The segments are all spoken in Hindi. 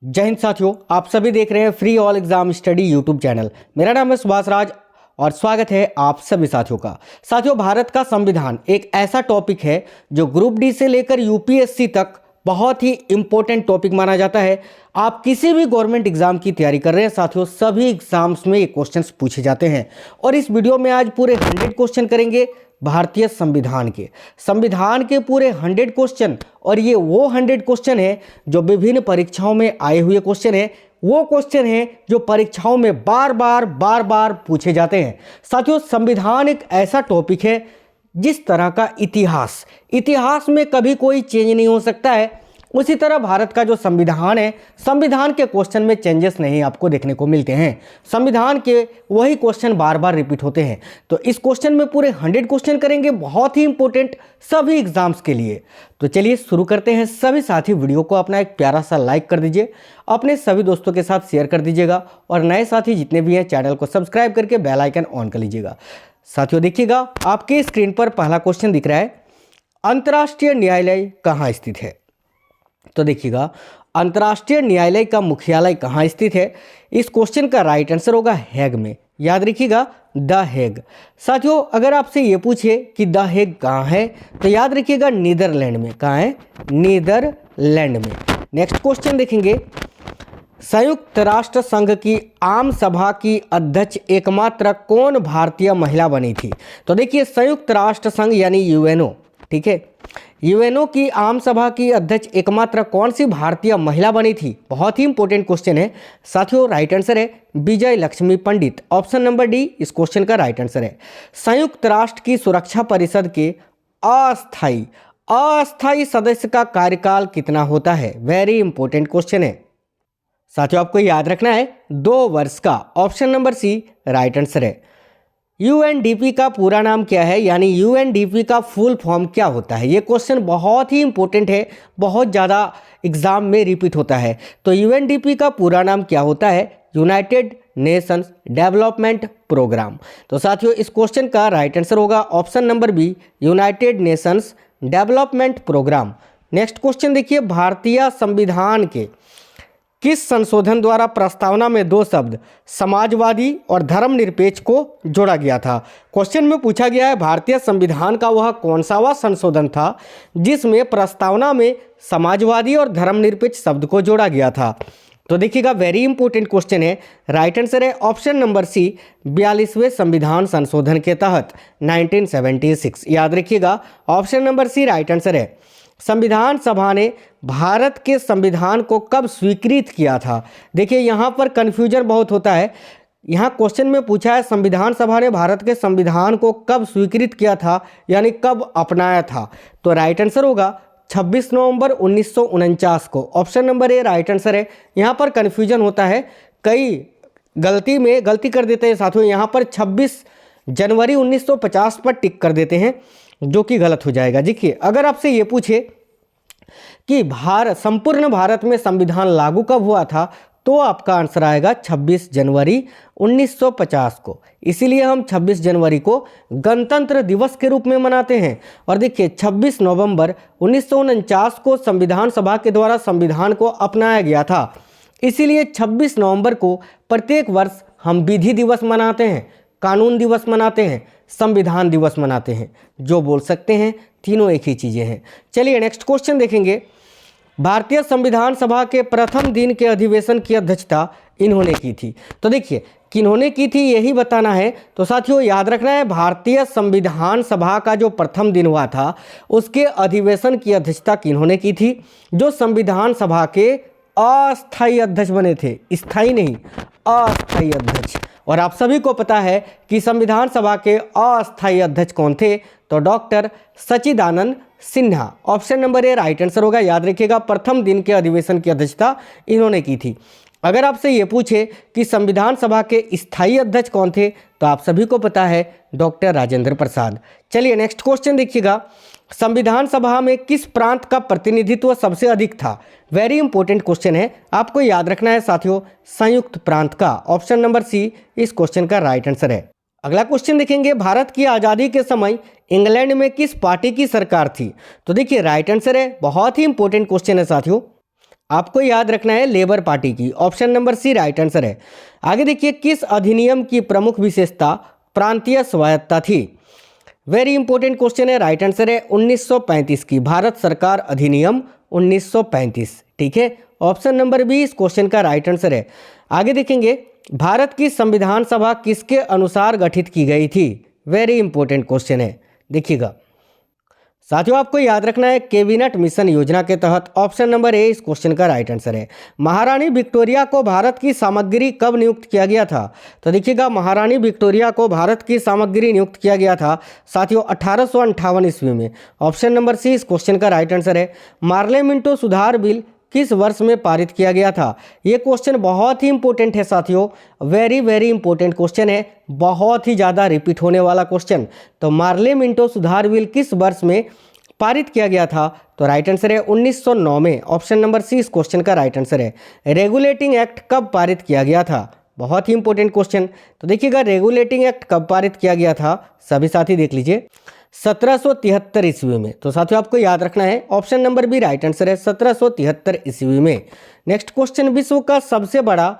जय हिंद साथियों, आप सभी देख रहे हैं free all exam study YouTube channel. मेरा नाम है सुभाष राज और स्वागत है आप सभी साथियों का। साथियों, भारत का संविधान एक ऐसा टॉपिक है जो ग्रुप डी से लेकर यूपीएससी तक बहुत ही इंपॉर्टेंट टॉपिक माना जाता है। आप किसी भी गवर्नमेंट एग्जाम की तैयारी कर रहे हैं साथियों, सभी एग्जाम्स में ये क्वेश्चंस पूछे जाते हैं और इस वीडियो में आज पूरे 100 क्वेश्चन करेंगे भारतीय संविधान के पूरे 100 क्वेश्चन। और ये वो 100 क्वेश्चन है जो विभिन्न परीक्षाओं में आए हुए क्वेश्चन है, वो क्वेश्चन है जो परीक्षाओं में बार बार पूछे जाते हैं। साथियों, संविधान एक ऐसा टॉपिक है जिस तरह का इतिहास में कभी कोई चेंज नहीं हो सकता है, उसी तरह भारत का जो संविधान है, संविधान के क्वेश्चन में चेंजेस नहीं आपको देखने को मिलते हैं। संविधान के वही क्वेश्चन बार बार रिपीट होते हैं। तो इस क्वेश्चन में पूरे 100 क्वेश्चन करेंगे, बहुत ही इंपॉर्टेंट सभी एग्जाम्स के लिए। तो चलिए शुरू करते हैं। सभी साथी वीडियो को अपना एक प्यारा सा लाइक कर दीजिए, अपने सभी दोस्तों के साथ शेयर कर दीजिएगा और नए साथी जितने भी हैं चैनल को सब्सक्राइब करके बेल आइकन ऑन कर लीजिएगा। साथियों देखिएगा, आपके स्क्रीन पर पहला क्वेश्चन दिख रहा है, अंतर्राष्ट्रीय न्यायालय कहाँ स्थित है। तो देखिएगा, अंतर्राष्ट्रीय न्यायालय का मुख्यालय कहाँ स्थित है। इस क्वेश्चन का राइट आंसर होगा हेग में। याद रखिएगा, द हेग। साथियों, अगर आपसे ये पूछे कि द हेग कहाँ है तो याद रखिएगा नीदरलैंड में। कहाँ है? नीदरलैंड में। नेक्स्ट क्वेश्चन देखेंगे, संयुक्त राष्ट्र संघ की आम सभा की अध्यक्ष एकमात्र कौन भारतीय महिला बनी थी। तो देखिए, संयुक्त राष्ट्र संघ यानी यूएनओ, ठीक है, यूएनओ की आम सभा की अध्यक्ष एकमात्र कौन सी भारतीय महिला बनी थी। बहुत ही इंपॉर्टेंट क्वेश्चन है साथियों। राइट आंसर है विजय लक्ष्मी पंडित। ऑप्शन नंबर डी इस क्वेश्चन का राइट आंसर है। संयुक्त राष्ट्र की सुरक्षा परिषद के अस्थायी सदस्य का कार्यकाल कितना होता है। वेरी इंपॉर्टेंट क्वेश्चन है साथियों, आपको याद रखना है 2 वर्ष का। Option number C right answer है। यूएनडीपी का पूरा नाम क्या है, यानी यूएनडीपी का फुल फॉर्म क्या होता है। ये क्वेश्चन बहुत ही इंपॉर्टेंट है, बहुत ज़्यादा एग्जाम में रिपीट होता है। तो यूएनडीपी का पूरा नाम क्या होता है? United Nations Development Programme. तो साथियों, इस क्वेश्चन का राइट आंसर होगा option number B, United Nations Development Programme. Next question देखिए, भारतीय संविधान के किस संशोधन द्वारा प्रस्तावना में 2 शब्द समाजवादी और धर्मनिरपेक्ष को जोड़ा गया था। क्वेश्चन में पूछा गया है भारतीय संविधान का वह कौन सा वह संशोधन था जिसमें प्रस्तावना में समाजवादी और धर्मनिरपेक्ष शब्द को जोड़ा गया था। तो देखिएगा, वेरी इंपॉर्टेंट क्वेश्चन है। राइट आंसर है ऑप्शन नंबर सी, 42वें संविधान संशोधन के तहत 1976। याद रखिएगा, option number C right answer है। संविधान सभा ने भारत के संविधान को कब स्वीकृत किया था। देखिए, यहाँ पर कन्फ्यूजन बहुत होता है। यहाँ क्वेश्चन में पूछा है संविधान सभा ने भारत के संविधान को कब स्वीकृत किया था, यानी कब अपनाया था। तो राइट आंसर होगा 26 नवंबर 1949 को। Option number A right answer है। यहाँ पर कन्फ्यूजन होता है, कई गलती कर देते हैं साथियों। यहाँ पर 26 जनवरी 1950 पर टिक कर देते हैं, जो कि गलत हो जाएगा। देखिए, अगर आपसे ये पूछे कि संपूर्ण भारत में संविधान लागू कब हुआ था तो आपका आंसर आएगा 26 जनवरी 1950 को। इसीलिए हम 26 जनवरी को गणतंत्र दिवस के रूप में मनाते हैं। और देखिए, 26 नवंबर 1949 को संविधान सभा के द्वारा संविधान को अपनाया गया था। इसीलिए 26 नवंबर को प्रत्येक वर्ष हम विधि दिवस मनाते हैं, कानून दिवस मनाते हैं, संविधान दिवस मनाते हैं। जो बोल सकते हैं, तीनों एक ही चीज़ें हैं। चलिए नेक्स्ट क्वेश्चन देखेंगे, भारतीय संविधान सभा के प्रथम दिन के अधिवेशन की अध्यक्षता इन्होंने की थी। तो देखिए, किन्होंने की थी यही बताना है। तो साथियों याद रखना है, भारतीय संविधान सभा का जो प्रथम दिन हुआ था उसके अधिवेशन की अध्यक्षता किन्होंने की थी? जो संविधान सभा के अस्थायी अध्यक्ष बने थे, स्थायी नहीं, अस्थायी अध्यक्ष। और आप सभी को पता है कि संविधान सभा के अस्थायी अध्यक्ष कौन थे? तो doctor Sachchidanand Sinha. Option number A right answer होगा। याद रखिएगा, प्रथम दिन के अधिवेशन की अध्यक्षता इन्होंने की थी। अगर आपसे ये पूछे कि संविधान सभा के स्थायी अध्यक्ष कौन थे तो आप सभी को पता है, डॉक्टर राजेंद्र प्रसाद। चलिए नेक्स्ट क्वेश्चन देखिएगा, संविधान सभा में किस प्रांत का प्रतिनिधित्व सबसे अधिक था। वेरी इंपॉर्टेंट क्वेश्चन है, आपको याद रखना है साथियों, संयुक्त प्रांत का। ऑप्शन नंबर सी इस क्वेश्चन का राइट आंसर है। अगला क्वेश्चन देखेंगे, भारत की आज़ादी के समय इंग्लैंड में किस पार्टी की सरकार थी। तो देखिए राइट आंसर है, बहुत ही इंपॉर्टेंट क्वेश्चन है साथियों। आपको याद रखना है लेबर पार्टी की। Option number C right answer है। आगे देखिए, किस अधिनियम की प्रमुख विशेषता प्रांतीय स्वायत्तता थी? वेरी इंपॉर्टेंट क्वेश्चन है, राइट आंसर है 1935 की, भारत सरकार अधिनियम 1935। ठीक है, ऑप्शन नंबर बी इस क्वेश्चन का राइट आंसर है। आगे देखेंगे, भारत की संविधान सभा किसके अनुसार गठित की गई थी? वेरी इंपॉर्टेंट क्वेश्चन है, देखिएगा साथियों, आपको याद रखना है कैबिनेट मिशन योजना के तहत। ऑप्शन नंबर ए इस क्वेश्चन का राइट आंसर है। महारानी विक्टोरिया को भारत की सामग्री कब नियुक्त किया गया था? तो देखिएगा, महारानी विक्टोरिया को भारत की सामग्री नियुक्त किया गया था साथियों 1858 ईस्वी में। ऑप्शन नंबर सी इस क्वेश्चन का राइट आंसर है। मार्ले मिंटो सुधार बिल किस वर्ष में पारित किया गया था? ये क्वेश्चन बहुत ही इंपॉर्टेंट है साथियों, वेरी वेरी इंपॉर्टेंट क्वेश्चन है, बहुत ही ज़्यादा रिपीट होने वाला क्वेश्चन। तो मार्ले मिंटो सुधार बिल किस वर्ष में पारित किया गया था? तो राइट आंसर है 1909 में। ऑप्शन नंबर सी इस क्वेश्चन का राइट आंसर है। रेगुलेटिंग एक्ट कब पारित किया गया था? बहुत ही इंपॉर्टेंट क्वेश्चन। तो देखिएगा, रेगुलेटिंग एक्ट कब पारित किया गया था, सभी साथी देख लीजिए, 1773 ईस्वी में। तो साथियों, आपको याद रखना है option number B right answer है, 1773 ईस्वी में। नेक्स्ट क्वेश्चन, विश्व का सबसे बड़ा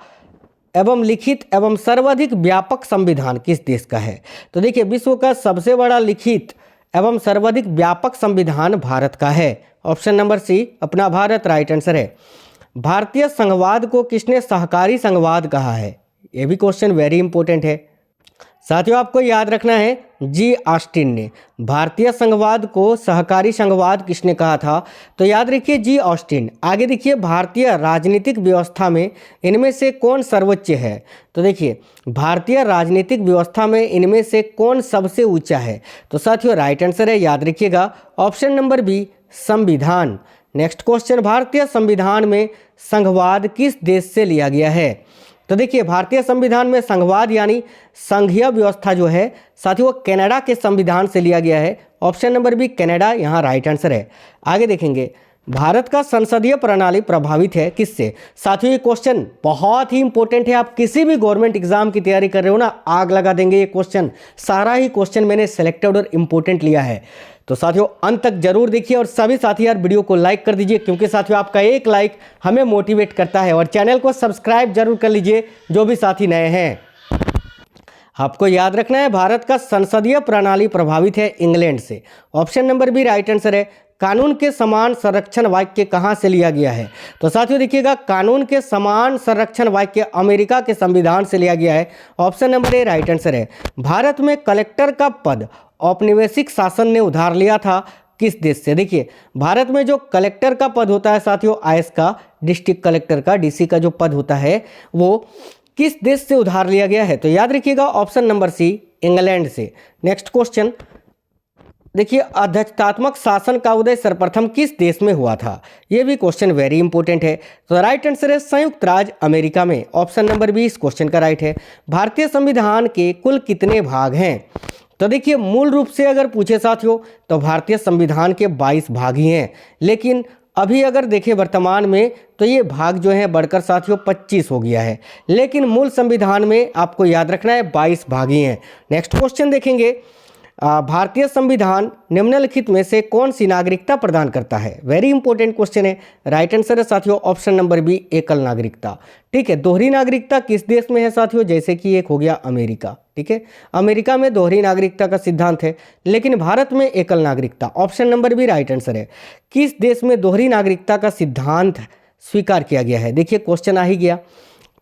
एवं लिखित एवं सर्वाधिक व्यापक संविधान किस देश का है? तो देखिए, विश्व का सबसे बड़ा लिखित एवं सर्वाधिक व्यापक संविधान भारत का है। ऑप्शन नंबर सी अपना भारत राइट आंसर है। भारतीय संघवाद को किसने सहकारी संघवाद कहा है? ये भी क्वेश्चन वेरी इंपॉर्टेंट है साथियों, आपको याद रखना है जी ऑस्टिन ने। भारतीय संघवाद को सहकारी संघवाद किसने कहा था? तो याद रखिए जी ऑस्टिन। आगे देखिए, भारतीय राजनीतिक व्यवस्था में इनमें से कौन सर्वोच्च है? तो देखिए, भारतीय राजनीतिक व्यवस्था में इनमें से कौन सबसे ऊंचा है? तो साथियों राइट आंसर है, याद रखिएगा ऑप्शन नंबर बी संविधान। नेक्स्ट क्वेश्चन, भारतीय संविधान में संघवाद किस देश से लिया गया है? तो देखिए, भारतीय संविधान में संघवाद यानी संघीय व्यवस्था जो है साथियों, कनाडा के संविधान से लिया गया है। ऑप्शन नंबर बी कनाडा यहाँ राइट आंसर है। आगे देखेंगे, भारत का संसदीय प्रणाली प्रभावित है किससे? साथियों, ये क्वेश्चन बहुत ही इंपॉर्टेंट है। आप किसी भी गवर्नमेंट एग्जाम की तैयारी कर रहे हो ना, आग लगा देंगे ये क्वेश्चन। सारा ही क्वेश्चन मैंने सेलेक्टेड और इंपॉर्टेंट लिया है। तो साथियों, अंत तक जरूर देखिए और सभी साथी यार वीडियो को लाइक कर दीजिए, क्योंकि साथियों आपका एक लाइक हमें मोटिवेट करता है। और चैनल को सब्सक्राइब जरूर कर लीजिए जो भी साथी नए हैं। आपको याद रखना है, भारत का संसदीय प्रणाली प्रभावित है इंग्लैंड से। Option number B right answer है। कानून के समान संरक्षण वाक्य कहाँ से लिया गया है? तो साथियों देखिएगा, कानून के समान संरक्षण वाक्य अमेरिका के संविधान से लिया गया है। Option number A right answer है। भारत में कलेक्टर का पद औपनिवेशिक शासन ने उधार लिया था किस देश से? देखिए, भारत में जो कलेक्टर का पद होता है साथियों, आईएएस का, डिस्ट्रिक्ट कलेक्टर का, डीसी का जो पद होता है, वो किस देश से उधार लिया गया है? तो याद रखिएगा ऑप्शन नंबर सी इंग्लैंड से। नेक्स्ट क्वेश्चन देखिए, अध्यक्षतात्मक शासन का उदय सर्वप्रथम किस देश में हुआ था? ये भी क्वेश्चन वेरी इंपॉर्टेंट है। तो राइट आंसर है संयुक्त राज्य अमेरिका में। ऑप्शन नंबर बी इस क्वेश्चन का राइट है। भारतीय संविधान के कुल कितने भाग हैं? तो देखिए, मूल रूप से अगर पूछे साथियों तो भारतीय संविधान के 22 भाग ही हैं, लेकिन अभी अगर देखें वर्तमान में तो ये भाग जो है बढ़कर साथियों 25 हो गया है, लेकिन मूल संविधान में आपको याद रखना है 22 भाग ही हैं। नेक्स्ट क्वेश्चन देखेंगे, भारतीय संविधान निम्नलिखित में से कौन सी नागरिकता प्रदान करता है? वेरी इंपॉर्टेंट क्वेश्चन है। राइट आंसर है साथियों ऑप्शन नंबर बी एकल नागरिकता। ठीक है, दोहरी नागरिकता किस देश में है साथियों? जैसे कि एक हो गया अमेरिका। ठीक है, अमेरिका में दोहरी नागरिकता का सिद्धांत है, लेकिन भारत में एकल नागरिकता। Option number B right answer है। किस देश में दोहरी नागरिकता का सिद्धांत स्वीकार किया गया है? देखिए, क्वेश्चन आ ही गया।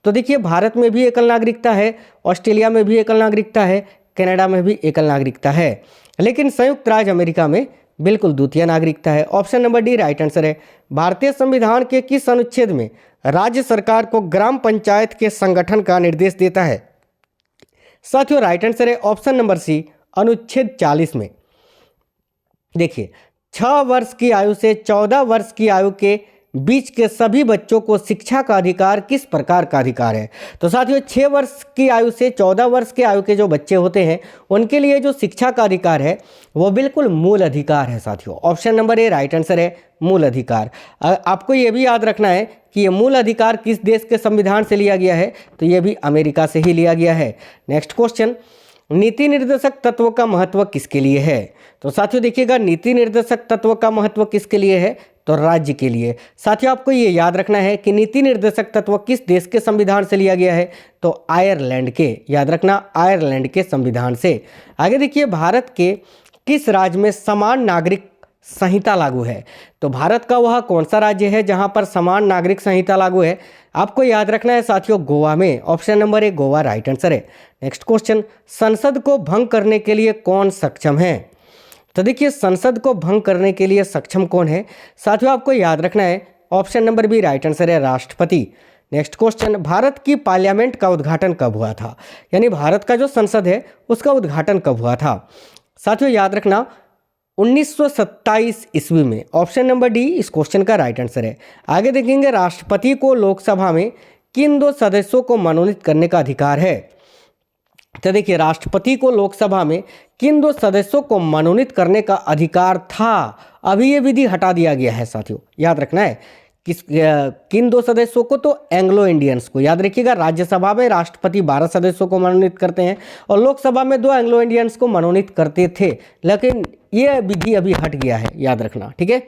तो देखिए, भारत में भी एकल नागरिकता है, ऑस्ट्रेलिया में भी एकल नागरिकता है, कनाडा में भी एकल नागरिकता है, लेकिन संयुक्त राज्य अमेरिका में बिल्कुल द्वितीय नागरिकता है। Option number D right answer है। भारतीय संविधान के किस अनुच्छेद में राज्य सरकार को ग्राम पंचायत के संगठन का निर्देश देता है? साथियों राइट आंसर है ऑप्शन नंबर सी अनुच्छेद 40 में। देखिए, 6 वर्ष की आयु से 14 वर्ष की आयु के बीच के सभी बच्चों को शिक्षा का अधिकार किस प्रकार का अधिकार है? तो साथियों, 6 वर्ष की आयु से 14 वर्ष के आयु के जो बच्चे होते हैं उनके लिए जो शिक्षा का अधिकार है वो बिल्कुल मूल अधिकार है साथियों। Option number A right answer है मूल अधिकार। आपको ये भी याद रखना है कि ये मूल अधिकार किस देश के संविधान से लिया गया है? तो ये भी अमेरिका से ही लिया गया है। नेक्स्ट क्वेश्चन, नीति निर्देशक तत्व का महत्व किसके लिए है? तो साथियों देखिएगा, नीति निर्देशक तत्व का महत्व किसके लिए है? तो राज्य के लिए। साथियों आपको ये याद रखना है कि नीति निर्देशक तत्व किस देश के संविधान से लिया गया है, तो आयरलैंड के, याद रखना आयरलैंड के संविधान से। आगे देखिए, भारत के किस राज्य में समान नागरिक संहिता लागू है, तो भारत का वह कौन सा राज्य है जहां पर समान नागरिक संहिता लागू है, आपको याद रखना है साथियों, गोवा में। Option number A Goa right answer है। नेक्स्ट क्वेश्चन, संसद को भंग करने के लिए कौन सक्षम है, तो देखिए संसद को भंग करने के लिए सक्षम कौन है, साथियों आपको याद रखना है option number B right answer है, राष्ट्रपति। नेक्स्ट क्वेश्चन, भारत की पार्लियामेंट का उद्घाटन कब हुआ था, यानी भारत का जो संसद है उसका उद्घाटन कब हुआ था, साथियों याद रखना 1927 ईस्वी में। ऑप्शन नंबर डी इस क्वेश्चन का राइट आंसर है। आगे देखेंगे, राष्ट्रपति को लोकसभा में किन 2 सदस्यों को मनोनीत करने का अधिकार है, तो देखिए राष्ट्रपति को लोकसभा में किन 2 सदस्यों को मनोनीत करने का अधिकार था, अभी ये विधि हटा दिया गया है साथियों, याद रखना है किन 2 सदस्यों को, तो एंग्लो इंडियंस को। याद रखिएगा, राज्यसभा में राष्ट्रपति 12 सदस्यों को मनोनीत करते हैं और लोकसभा में 2 एंग्लो इंडियंस को मनोनीत करते थे, लेकिन ये विधि अभी हट गया है, याद रखना, ठीक है।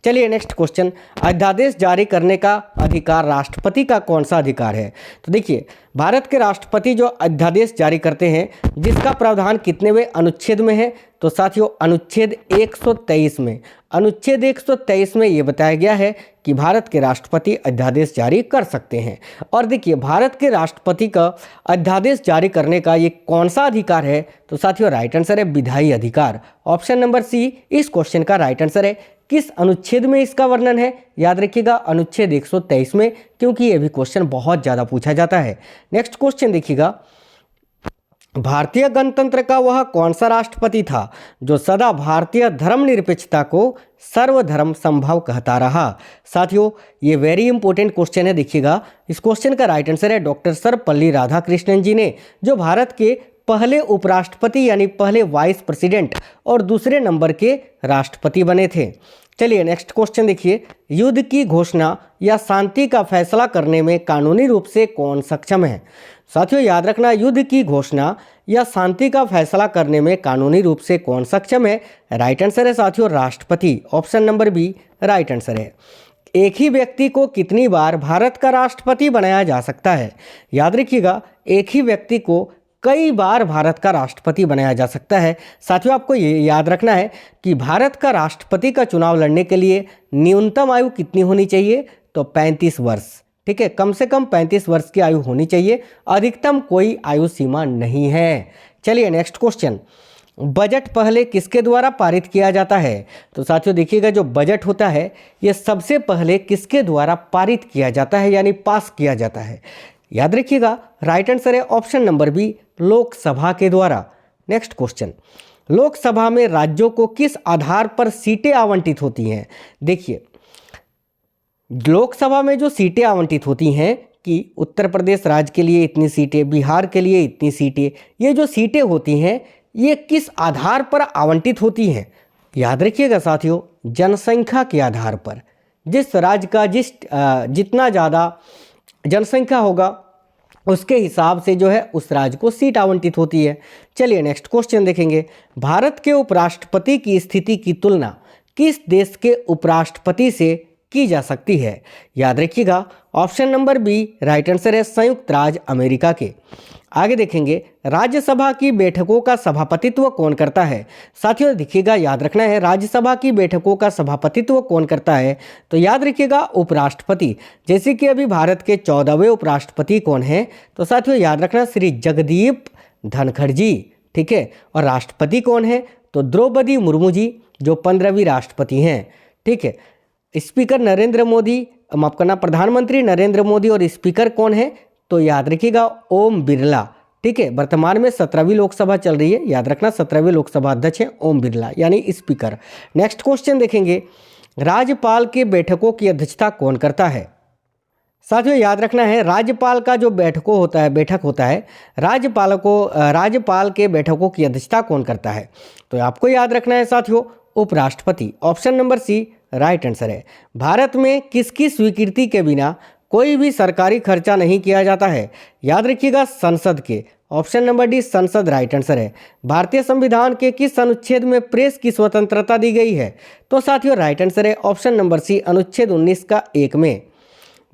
चलिए नेक्स्ट क्वेश्चन, अध्यादेश जारी करने का अधिकार राष्ट्रपति का कौन सा अधिकार है, तो देखिए भारत के राष्ट्रपति जो अध्यादेश जारी करते हैं जिसका प्रावधान कितनेवें अनुच्छेद में है, तो साथियों अनुच्छेद 123 में। अनुच्छेद 123 में ये बताया गया है कि भारत के राष्ट्रपति अध्यादेश जारी कर सकते हैं। और देखिए भारत के राष्ट्रपति का अध्यादेश जारी करने का ये कौन सा अधिकार है, तो साथियों राइट आंसर है विधायी अधिकार। ऑप्शन नंबर सी इस क्वेश्चन का राइट आंसर है। किस अनुच्छेद में इसका वर्णन है, याद रखिएगा अनुच्छेद 123 में, क्योंकि ये भी क्वेश्चन बहुत ज़्यादा पूछा जाता है। नेक्स्ट क्वेश्चन देखिएगा, भारतीय गणतंत्र का वह कौन सा राष्ट्रपति था जो सदा भारतीय धर्मनिरपेक्षता को सर्वधर्म संभव कहता रहा, साथियों ये वेरी इंपॉर्टेंट क्वेश्चन है। देखिएगा इस क्वेश्चन का राइट आंसर है डॉक्टर सर्वपल्ली राधाकृष्णन जी ने, जो भारत के पहले उपराष्ट्रपति यानी पहले वाइस प्रेसिडेंट और दूसरे नंबर के राष्ट्रपति बने थे। चलिए नेक्स्ट क्वेश्चन देखिए, युद्ध की घोषणा या शांति का फैसला करने में कानूनी रूप से कौन सक्षम है, साथियों याद रखना युद्ध की घोषणा या शांति का फैसला करने में कानूनी रूप से कौन सक्षम है, राइट आंसर है साथियों राष्ट्रपति। Option number B right answer है। एक ही व्यक्ति को कितनी बार भारत का राष्ट्रपति बनाया जा सकता है, याद रखिएगा एक ही व्यक्ति को कई बार भारत का राष्ट्रपति बनाया जा सकता है। साथियों आपको ये याद रखना है कि भारत का राष्ट्रपति का चुनाव लड़ने के लिए न्यूनतम आयु कितनी होनी चाहिए, तो 35 वर्ष, ठीक है, कम से कम 35 वर्ष की आयु होनी चाहिए, अधिकतम कोई आयु सीमा नहीं है। चलिए नेक्स्ट क्वेश्चन, बजट पहले किसके द्वारा पारित किया जाता है, तो साथियों देखिएगा जो बजट होता है ये सबसे पहले किसके द्वारा पारित किया जाता है यानी पास किया जाता है, याद रखिएगा राइट आंसर है ऑप्शन नंबर बी लोकसभा के द्वारा। नेक्स्ट क्वेश्चन, लोकसभा में राज्यों को किस आधार पर सीटें आवंटित होती हैं, देखिए लोकसभा में जो सीटें आवंटित होती हैं कि उत्तर प्रदेश राज्य के लिए इतनी सीटें, बिहार के लिए इतनी सीटें, ये जो सीटें होती हैं ये किस आधार पर आवंटित होती हैं, याद रखिएगा साथियों जनसंख्या के आधार पर। जिस राज्य का जितना ज़्यादा जनसंख्या होगा उसके हिसाब से जो है उस राज्य को सीट आवंटित होती है। चलिए नेक्स्ट क्वेश्चन देखेंगे, भारत के उपराष्ट्रपति की स्थिति की तुलना किस देश के उपराष्ट्रपति से की जा सकती है, याद रखिएगा option number B right answer है संयुक्त राज्य अमेरिका के। आगे देखेंगे, राज्यसभा की बैठकों का सभापतित्व कौन करता है, साथियों देखिएगा याद रखना है राज्यसभा की बैठकों का सभापतित्व कौन करता है, तो याद रखिएगा उपराष्ट्रपति। जैसे कि अभी भारत के 14वें उपराष्ट्रपति कौन हैं, तो साथियों याद रखना श्री जगदीप धनखड़ जी, ठीक है, और राष्ट्रपति कौन है, तो द्रौपदी मुर्मू जी जो 15वीं राष्ट्रपति हैं, ठीक है। स्पीकर नरेंद्र मोदी, माफ करना प्रधानमंत्री नरेंद्र मोदी और स्पीकर कौन है, तो याद रखिएगा ओम बिरला, ठीक है, वर्तमान में 17वीं लोकसभा चल रही है, याद रखना 17वें लोकसभा अध्यक्ष हैं ओम बिरला यानी स्पीकर। नेक्स्ट क्वेश्चन देखेंगे, राज्यपाल के बैठकों की अध्यक्षता कौन करता है, साथियों याद रखना है राज्यपाल का जो बैठक होता है राज्यपाल के बैठकों की अध्यक्षता कौन करता है, तो आपको याद रखना है साथियों उपराष्ट्रपति। Option number C right answer है। भारत में किसकी स्वीकृति के बिना कोई भी सरकारी खर्चा नहीं किया जाता है, याद रखिएगा संसद के। ऑप्शन नंबर डी संसद राइट आंसर है। भारतीय संविधान के किस अनुच्छेद में प्रेस की स्वतंत्रता दी गई है? तो साथियों राइट आंसर है ऑप्शन नंबर सी अनुच्छेद 19 का 1 में।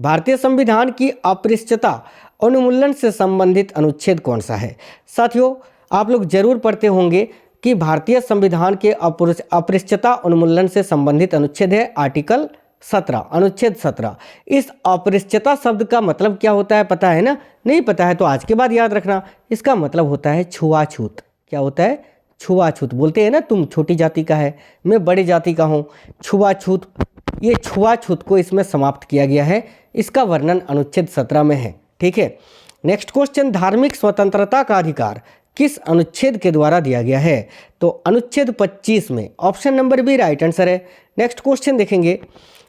भारतीय संविधान की अपृष्टता उन्मूलन से संबंधित अनुच्छेद कौन सा है? साथियों आप लोग जरूर पढ़ते होंगे कि भारतीय संविधान के अपृष्टता उन्मूलन से संबंधित अनुच्छेद है आर्टिकल 17, अनुच्छेद 17। इस अपृष्टता शब्द का मतलब क्या होता है पता है ना? नहीं पता है तो आज के बाद याद रखना। इसका मतलब होता है छुआछूत। क्या होता है? छुआछूत। बोलते हैं ना तुम छोटी जाति का है, मैं बड़ी जाति का हूँ, छुआछूत। ये छुआछूत को इसमें समाप्त किया गया है। इसका वर्णन अनुच्छेद 17 में है। ठीक है, नेक्स्ट क्वेश्चन, धार्मिक स्वतंत्रता का अधिकार किस अनुच्छेद के द्वारा दिया गया है? तो अनुच्छेद 25 में। Option number B right answer है। नेक्स्ट क्वेश्चन देखेंगे,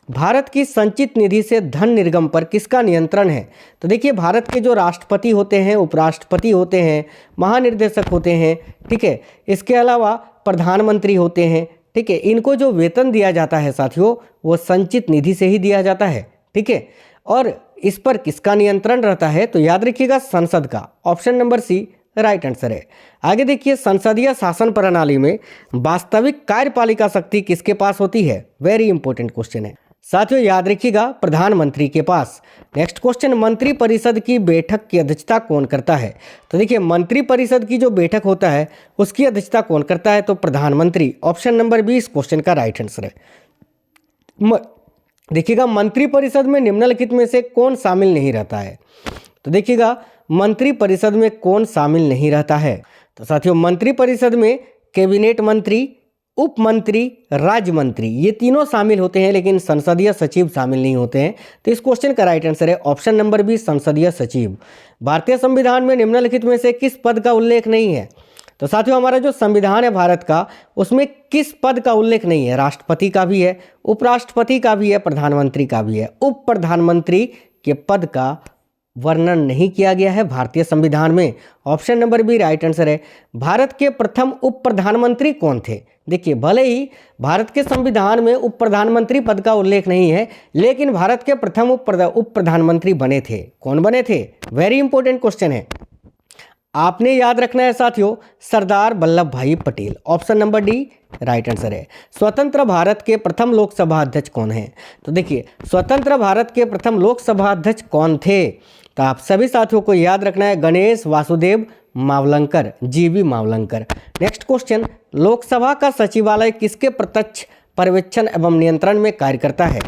भारत की संचित निधि से धन निर्गम पर किसका नियंत्रण है? तो देखिए भारत के जो राष्ट्रपति होते हैं, उपराष्ट्रपति होते हैं, महानिर्देशक होते हैं, ठीक है, इसके अलावा प्रधानमंत्री होते हैं, ठीक है, इनको जो वेतन दिया जाता है साथियों वो संचित निधि से ही दिया जाता है। ठीक है, और इस पर किसका नियंत्रण रहता है? तो याद रखिएगा संसद का। Option number C right answer है। आगे देखिए, संसदीय शासन प्रणाली में वास्तविक कार्यपालिका शक्ति किसके पास होती है? वेरी इंपॉर्टेंट क्वेश्चन है साथियों, याद रखिएगा प्रधानमंत्री के पास। नेक्स्ट क्वेश्चन, मंत्रिपरिषद की बैठक की अध्यक्षता कौन करता है? तो देखिए मंत्रिपरिषद की जो बैठक होता है उसकी अध्यक्षता कौन करता है? तो प्रधानमंत्री। ऑप्शन नंबर 20 क्वेश्चन का राइट आंसर है। देखिएगा मंत्रिपरिषद में निम्नलिखित में से कौन शामिल नहीं रहता है? तो देखिएगा मंत्रिपरिषद में कौन शामिल नहीं रहता है? तो साथियों मंत्रिपरिषद में कैबिनेट मंत्री, उप मंत्री, राज्य मंत्री, ये तीनों शामिल होते हैं, लेकिन संसदीय सचिव शामिल नहीं होते हैं। तो इस क्वेश्चन का राइट आंसर है ऑप्शन नंबर बी संसदीय सचिव। भारतीय संविधान में निम्नलिखित में से किस पद का उल्लेख नहीं है? तो साथियों हमारा जो संविधान है भारत का उसमें किस पद का उल्लेख नहीं है? राष्ट्रपति का भी है, उपराष्ट्रपति का भी है, प्रधानमंत्री का भी है। उप प्रधानमंत्री के पद का वर्णन नहीं किया गया है भारतीय संविधान में। Option number B right answer है। भारत के प्रथम उप प्रधानमंत्री कौन थे? देखिए भले ही भारत के संविधान में उप प्रधानमंत्री पद का उल्लेख नहीं है, लेकिन भारत के प्रथम उप प्रधानमंत्री बने थे। कौन बने थे? वेरी इंपॉर्टेंट क्वेश्चन है, आपने याद रखना है साथियों, सरदार वल्लभ भाई Patel. Option number D right answer है। स्वतंत्र भारत के प्रथम लोकसभा अध्यक्ष कौन है? तो देखिए स्वतंत्र भारत के प्रथम लोकसभा अध्यक्ष कौन थे? तो आप सभी साथियों को याद रखना है गणेश वासुदेव मावलंकर, जीवी मावलंकर। नेक्स्ट क्वेश्चन, लोकसभा का सचिवालय किसके प्रत्यक्ष पर्यवेक्षण एवं नियंत्रण में कार्य करता है?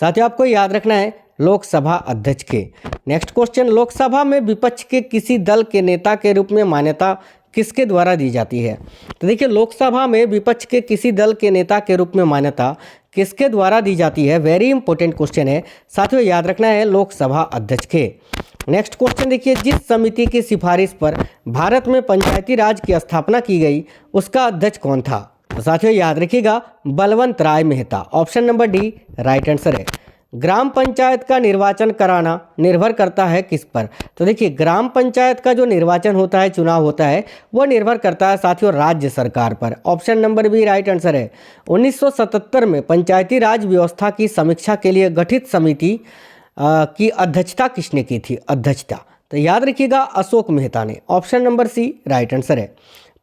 साथियों आपको याद रखना है लोकसभा अध्यक्ष के। नेक्स्ट क्वेश्चन, लोकसभा में विपक्ष के किसी दल के नेता के रूप में मान्यता किसके द्वारा दी जाती है? तो देखिए लोकसभा में विपक्ष के किसी दल के नेता के रूप में मान्यता किसके द्वारा दी जाती है? वेरी इंपॉर्टेंट क्वेश्चन है साथियों, याद रखना है लोकसभा अध्यक्ष के। नेक्स्ट क्वेश्चन देखिए, जिस समिति की सिफारिश पर भारत में पंचायती राज की स्थापना की गई उसका अध्यक्ष कौन था? तो साथियों याद रखिएगा Balwant Rai Mehta. Option number D right answer है। ग्राम पंचायत का निर्वाचन कराना निर्भर करता है किस पर? तो देखिए ग्राम पंचायत का जो निर्वाचन होता है, चुनाव होता है, वो निर्भर करता है साथियों राज्य सरकार पर। Option number B right answer है। 1977 में पंचायती राज व्यवस्था की समीक्षा के लिए गठित समिति की अध्यक्षता किसने की थी? अध्यक्षता तो याद रखिएगा अशोक मेहता ने। Option number C right answer है।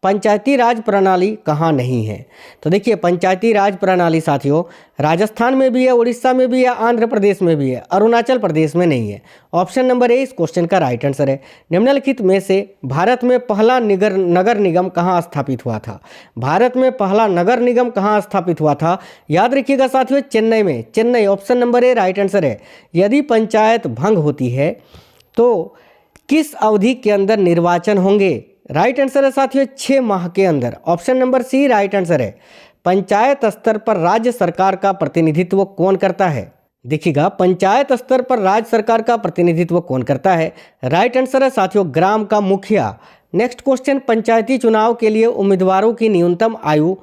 पंचायती राज प्रणाली कहाँ नहीं है? तो देखिए पंचायती राज प्रणाली साथियों राजस्थान में भी है, उड़ीसा में भी है, आंध्र प्रदेश में भी है, अरुणाचल प्रदेश में नहीं है। ऑप्शन नंबर ए इस क्वेश्चन का राइट आंसर है। निम्नलिखित में से भारत में पहला नगर निगम कहाँ स्थापित हुआ था? भारत में पहला नगर निगम कहाँ स्थापित हुआ था? याद रखिएगा साथियों चेन्नई में। Chennai. Option number A right answer है। यदि पंचायत भंग होती है तो किस अवधि के अंदर निर्वाचन होंगे? राइट आंसर है साथियों 6 माह के अंदर। Option number C right answer है। पंचायत स्तर पर राज्य सरकार का प्रतिनिधित्व कौन करता है? देखिएगा पंचायत स्तर पर राज्य सरकार का प्रतिनिधित्व कौन करता है? राइट आंसर है साथियों ग्राम का मुखिया। नेक्स्ट क्वेश्चन, पंचायती चुनाव के लिए उम्मीदवारों की न्यूनतम आयु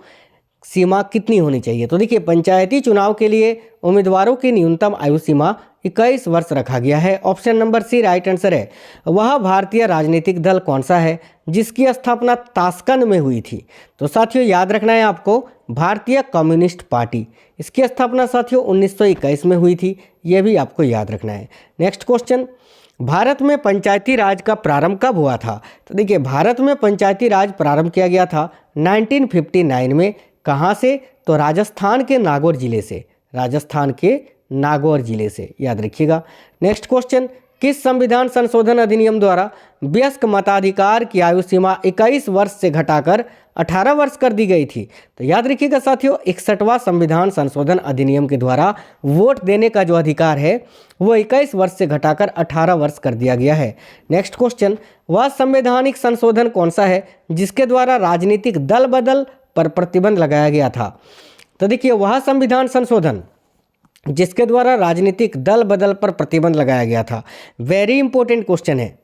सीमा कितनी होनी चाहिए? तो देखिए पंचायती चुनाव के लिए उम्मीदवारों की न्यूनतम आयु सीमा 21 वर्ष रखा गया है। Option number C right answer है। वह भारतीय राजनीतिक दल कौन सा है जिसकी स्थापना ताशकंद में हुई थी? तो साथियों याद रखना है आपको भारतीय कम्युनिस्ट पार्टी। इसकी स्थापना साथियों 1921 में हुई थी, यह भी आपको याद रखना है। नेक्स्ट क्वेश्चन, भारत में पंचायती राज का प्रारंभ कब हुआ था? तो देखिए, भारत में पंचायती राज प्रारंभ किया गया था 1959 में। कहाँ से? तो राजस्थान के नागौर जिले से। राजस्थान के नागौर जिले से, याद रखिएगा। नेक्स्ट क्वेश्चन, किस संविधान संशोधन अधिनियम द्वारा वयस्क मताधिकार की आयु सीमा 21 वर्ष से घटाकर 18 वर्ष कर दी गई थी? तो याद रखिएगा साथियों, 61वां संविधान संशोधन अधिनियम के द्वारा वोट देने का जो अधिकार है वो 21 वर्ष से घटाकर 18 वर्ष कर दिया गया है। नेक्स्ट क्वेश्चन, वह संवैधानिक संशोधन कौन सा है जिसके द्वारा राजनीतिक दल बदल पर प्रतिबंध लगाया गया था? तो देखिए, वह संविधान संशोधन जिसके द्वारा राजनीतिक दल बदल पर प्रतिबंध लगाया गया था। वेरी इंपॉर्टेंट क्वेश्चन है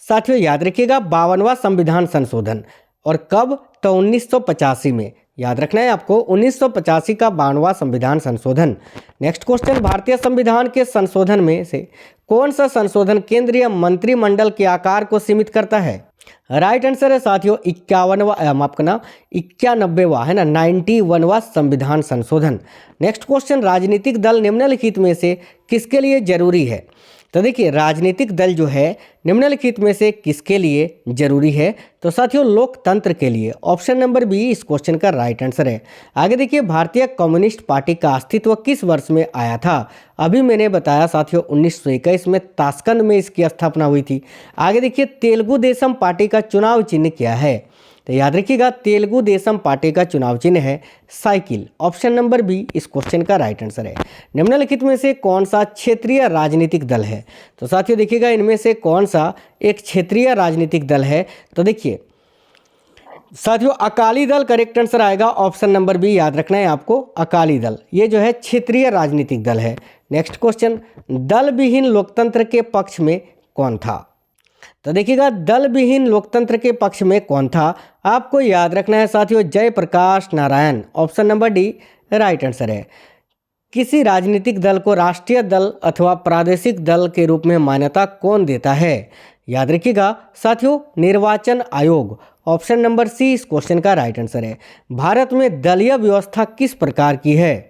साथियों, याद रखिएगा। 52वां संविधान संशोधन, और कब? तो 1985 में। याद रखना है आपको, 1985 का 52वां संविधान संशोधन। नेक्स्ट क्वेश्चन, भारतीय संविधान के संशोधन में से कौन सा संशोधन केंद्रीय मंत्रिमंडल के आकार को सीमित करता है? राइट आंसर है साथियों 91वां है ना, 91वां संविधान संशोधन। नेक्स्ट क्वेश्चन, राजनीतिक दल निम्नलिखित में से किसके लिए जरूरी है? तो देखिए, राजनीतिक दल जो है निम्नलिखित में से किसके लिए जरूरी है? तो साथियों, लोकतंत्र के लिए। ऑप्शन नंबर बी इस क्वेश्चन का राइट आंसर है। आगे देखिए, भारतीय कम्युनिस्ट पार्टी का अस्तित्व किस वर्ष में आया था? अभी मैंने बताया साथियों 1921 में ताशकंद में इसकी स्थापना हुई थी। आगे देखिए, तेलुगु देशम पार्टी का चुनाव चिन्ह क्या है? तो याद रखिएगा, तेलुगु देशम पार्टी का चुनाव चिन्ह है साइकिल। ऑप्शन नंबर बी इस क्वेश्चन का राइट आंसर है। निम्नलिखित में से कौन सा क्षेत्रीय राजनीतिक दल है? तो साथियों देखिएगा, इनमें से कौन सा एक क्षेत्रीय राजनीतिक दल है? तो देखिए साथियों, अकाली दल करेक्ट आंसर आएगा। ऑप्शन नंबर बी याद रखना है आपको, अकाली दल ये जो है क्षेत्रीय राजनीतिक दल है। नेक्स्ट क्वेश्चन, दल विहीन लोकतंत्र के पक्ष में कौन था? तो देखिएगा, दल विहीन लोकतंत्र के पक्ष में कौन था? आपको याद रखना है साथियों, Jayaprakash Narayan. Option number D right answer है। किसी राजनीतिक दल को राष्ट्रीय दल अथवा प्रादेशिक दल के रूप में मान्यता कौन देता है? याद रखिएगा साथियों, निर्वाचन आयोग। ऑप्शन नंबर सी इस क्वेश्चन का राइट आंसर है। भारत में दलीय व्यवस्था किस प्रकार की है?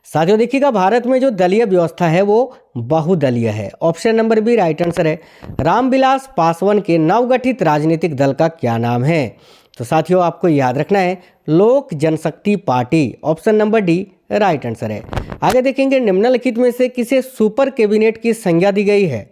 साथियों देखिएगा, भारत में जो दलीय व्यवस्था है वो बहुदलीय है। Option number B right answer है। रामविलास पासवान के नवगठित राजनीतिक दल का क्या नाम है? तो साथियों आपको याद रखना है, Lok Janshakti Party. Option number D right answer है। आगे देखेंगे, निम्नलिखित में से किसे सुपर कैबिनेट की संज्ञा दी गई है?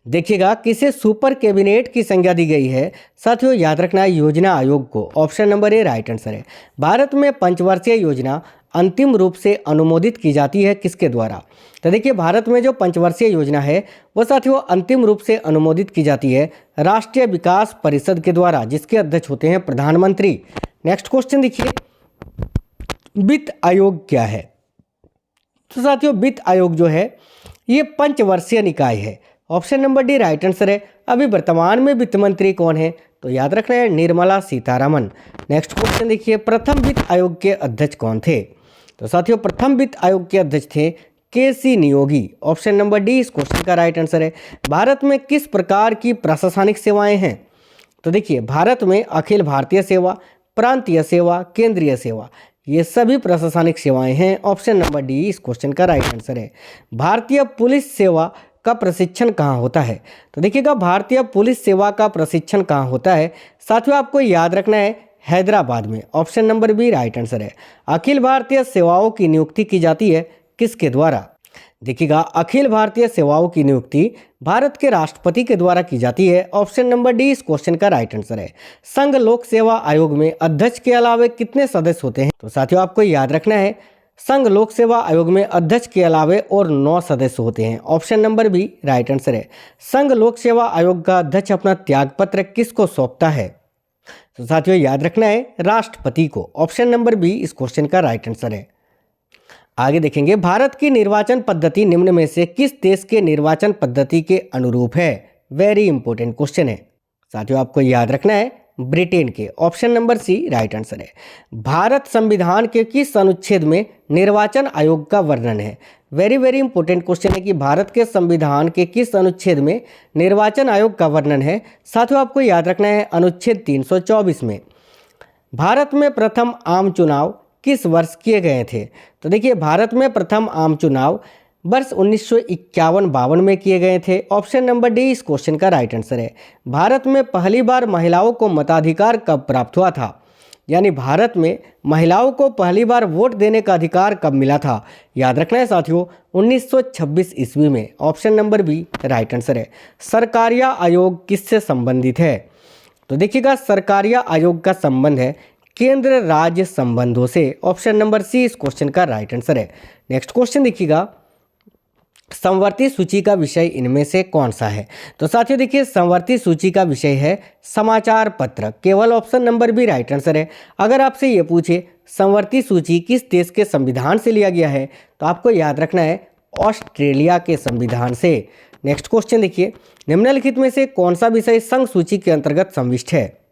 देखिएगा, किसे सुपर कैबिनेट की संज्ञा दी गई है? साथियों याद रखना है, योजना आयोग को। Option number A right answer है। भारत में पंचवर्षीय योजना अंतिम रूप से अनुमोदित की जाती है किसके द्वारा? तो देखिए, भारत में जो पंचवर्षीय योजना है वो साथियों अंतिम रूप से अनुमोदित की जाती है राष्ट्रीय विकास परिषद के द्वारा, जिसके अध्यक्ष होते हैं प्रधानमंत्री। नेक्स्ट क्वेश्चन देखिए, वित्त आयोग क्या है? तो साथियों, वित्त आयोग जो है ये पंचवर्षीय निकाय है। Option number D right answer है। अभी वर्तमान में वित्त मंत्री कौन है? तो याद रखना है, निर्मला सीतारमन। नेक्स्ट क्वेश्चन देखिए, प्रथम वित्त आयोग के अध्यक्ष कौन थे? तो साथियों, प्रथम वित्त आयोग के अध्यक्ष थे केसी नियोगी। ऑप्शन नंबर डी इस क्वेश्चन का राइट आंसर है। भारत में किस प्रकार की प्रशासनिक सेवाएं हैं? तो देखिए, भारत में अखिल भारतीय सेवा, प्रांतीय सेवा, केंद्रीय सेवा, ये सभी प्रशासनिक सेवाएं हैं। ऑप्शन नंबर डी इस क्वेश्चन का राइट आंसर है। भारतीय पुलिस सेवा का प्रशिक्षण कहाँ होता है? तो देखिएगा, भारतीय पुलिस सेवा का प्रशिक्षण कहाँ होता है? साथियों आपको याद रखना है, हैदराबाद में। Option number B right answer है। अखिल भारतीय सेवाओं की नियुक्ति की जाती है किसके द्वारा? देखिएगा, अखिल भारतीय सेवाओं की नियुक्ति भारत के राष्ट्रपति के द्वारा की जाती है। ऑप्शन नंबर डी इस क्वेश्चन का राइट आंसर है। संघ लोक सेवा आयोग में अध्यक्ष के अलावा कितने सदस्य होते हैं? तो साथियों आपको याद रखना है, संघ लोक सेवा आयोग में अध्यक्ष के अलावे और 9 सदस्य होते हैं। Option number B right answer है। संघ लोक सेवा आयोग का अध्यक्ष अपना त्यागपत्र किसको सौंपता है? तो साथियों याद रखना है, राष्ट्रपति को। ऑप्शन नंबर बी इस क्वेश्चन का राइट आंसर है। आगे देखेंगे, भारत की निर्वाचन पद्धति निम्न में से किस देश के निर्वाचन पद्धति के अनुरूप है? वेरी इंपॉर्टेंट क्वेश्चन है साथियों, आपको याद रखना है, ब्रिटेन के। Option number C right answer है। भारत संविधान के किस अनुच्छेद में निर्वाचन आयोग का वर्णन है? वेरी इंपॉर्टेंट क्वेश्चन है कि भारत के संविधान के किस अनुच्छेद में निर्वाचन आयोग का वर्णन है? साथियों आपको याद रखना है, अनुच्छेद 324 में। भारत में प्रथम आम चुनाव किस वर्ष किए गए थे? तो देखिए, भारत में प्रथम आम चुनाव वर्ष 1951-52 में किए गए थे। ऑप्शन नंबर डी इस क्वेश्चन का राइट आंसर है। भारत में पहली बार महिलाओं को मताधिकार कब प्राप्त हुआ था? यानी भारत में महिलाओं को पहली बार वोट देने का अधिकार कब मिला था? याद रखना है साथियों, 1926 ईस्वी में। Option number B right answer है। सरकारिया आयोग किससे संबंधित है? तो देखिएगा, सरकारिया आयोग का संबंध है केंद्र राज्य संबंधों से। ऑप्शन नंबर सी इस क्वेश्चन का राइट आंसर है। नेक्स्ट क्वेश्चन देखिएगा, समवर्ती सूची का विषय इनमें से कौन सा है? तो साथियों देखिए, समवर्ती सूची का विषय है समाचार पत्र। केवल option number B right answer है। अगर आपसे ये पूछे समवर्ती सूची किस देश के संविधान से लिया गया है, तो आपको याद रखना है ऑस्ट्रेलिया के संविधान से। नेक्स्ट क्वेश्चन देखिए, निम्नलिखित में से कौन सा विषय संघ सूची के अंतर्गत समाविष्ट है?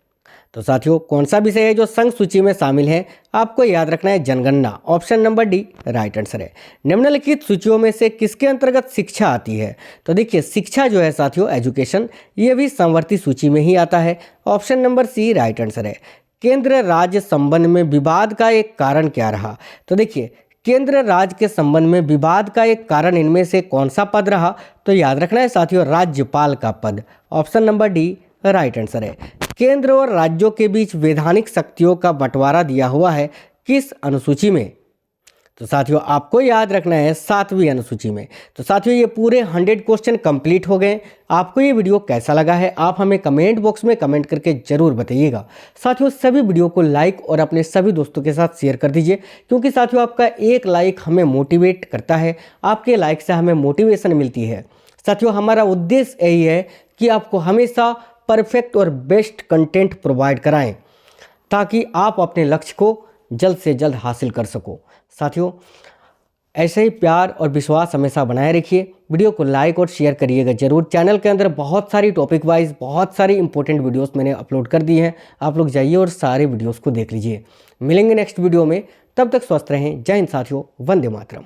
तो साथियों, कौन सा विषय है जो संघ सूची में शामिल है? आपको याद रखना है जनगणना। Option number D right answer है। निम्नलिखित सूचियों में से किसके अंतर्गत शिक्षा आती है? तो देखिए, शिक्षा जो है साथियों, एजुकेशन, ये भी समवर्ती सूची में ही आता है। Option number C right answer है। केंद्र राज्य संबंध में विवाद का एक कारण क्या रहा? तो देखिए, केंद्र राज्य के संबंध में विवाद का एक कारण इनमें से कौन सा पद रहा? तो याद रखना है साथियों, राज्यपाल का पद। Option number D right answer है। केंद्र और राज्यों के बीच वैधानिक शक्तियों का बंटवारा दिया हुआ है किस अनुसूची में? तो साथियों, आपको याद रखना है 7वीं अनुसूची में। तो साथियों, ये पूरे 100 क्वेश्चन कंप्लीट हो गए। आपको ये वीडियो कैसा लगा है, आप हमें कमेंट बॉक्स में कमेंट करके जरूर बताइएगा। साथियों, सभी वीडियो को लाइक और अपने सभी दोस्तों के साथ शेयर कर दीजिए, क्योंकि साथियों आपका एक लाइक हमें मोटिवेट करता है। आपके लाइक से हमें मोटिवेशन मिलती है। साथियों, हमारा उद्देश्य यही है कि आपको हमेशा परफेक्ट और बेस्ट कंटेंट प्रोवाइड कराएं, ताकि आप अपने लक्ष्य को जल्द से जल्द हासिल कर सको। साथियों, ऐसे ही प्यार और विश्वास हमेशा बनाए रखिए। वीडियो को लाइक और शेयर करिएगा जरूर। चैनल के अंदर बहुत सारी टॉपिक वाइज बहुत सारी इंपॉर्टेंट वीडियोस मैंने अपलोड कर दी हैं। आप लोग जाइए और सारे वीडियोस को देख लीजिए। मिलेंगे नेक्स्ट वीडियो में, तब तक स्वस्थ रहें। जय हिंद साथियों, वंदे मातरम।